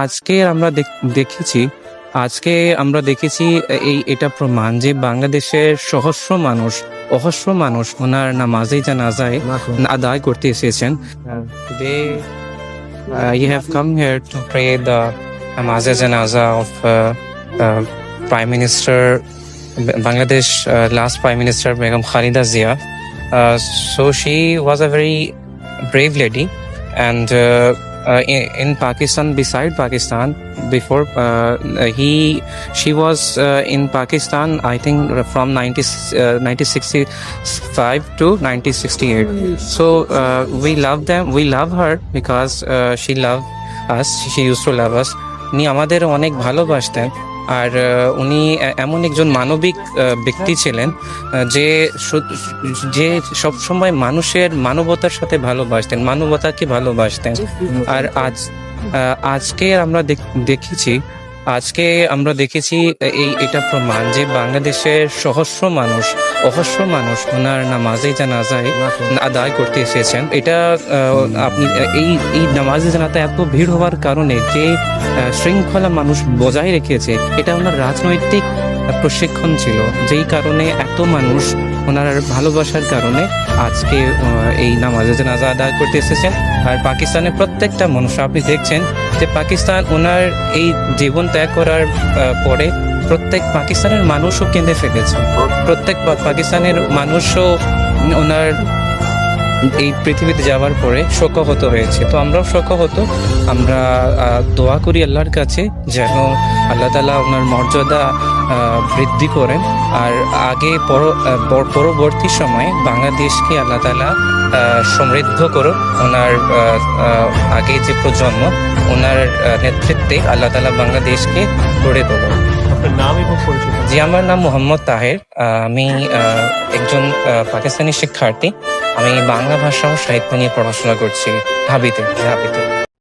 আজকে আমরা দেখেছি আজকে আমরা দেখেছি এটা প্রমাণ যে বাংলাদেশের অহস্র মানুষ ওনার নামাজে জানাজায় আদায় করতে এসেছেন। They you have come here to pray the namaz janaza of Prime Minister Bangladesh, last Prime Minister Begum Khalida Zia. So she was a very brave lady, and in Pakistan, beside Pakistan, before she was in Pakistan, I think from 1965 to 1968. So we love her because she loved us. She used to love us. উনি আমাদের অনেক ভালোবাসতেন, আর উনি এমন একজন মানবিক ব্যক্তি ছিলেন যে সবসময় মানুষের মানবতার সাথে ভালোবাসতেন, মানবতাকে ভালোবাসতেন। আর আজকে আমরা দেখেছি এটা প্রমাণ যে বাংলাদেশের অহস্র মানুষ ওনার নামাজে জানাজায় আদায় করতে এসেছেন। এটা আপনি এই নামাজে জানাতে এত ভিড় হওয়ার কারণে যে শৃঙ্খলা মানুষ বজায় রেখেছে, এটা ওনার রাজনৈতিক প্রশিক্ষণ ছিল, যেই কারণে এত মানুষ ওনার ভালোবাসার কারণে আজকে এই নামাজে জানাজা আদায় করতে এসেছেন। আর পাকিস্তানের প্রত্যেকটা মানুষ, আপনি দেখছেন যে পাকিস্তান ওনার এই জীবন ত্যাগ করার পরে প্রত্যেক পাকিস্তানের মানুষও কেঁদে ফেলেছে, প্রত্যেক পাকিস্তানের মানুষও ওনার এই পৃথিবীতে যাওয়ার পরে শোকাহত হয়েছে। তো আমরাও শোকাহত। আমরা দোয়া করি আল্লাহর কাছে যেন আল্লাহ তাআলা ওনার মর্যাদা বৃদ্ধি করেন, আর পরবর্তী সময়ে বাংলাদেশকে আল্লাহ তাআলা সমৃদ্ধ করুন। ওনার আগে যে প্রজন্ম, ওনার নেতৃত্বে আল্লাহ তাআলা বাংলাদেশকে গড়ে তোলেন। আপনার নাম এবং পরিচয়? জি, আমার নাম মোহাম্মদ তাহের। আমি একজন পাকিস্তানি শিক্ষার্থী। আমি বাংলা ভাষা ও সাহিত্য নিয়ে পড়াশোনা করছি ঢাবিতে।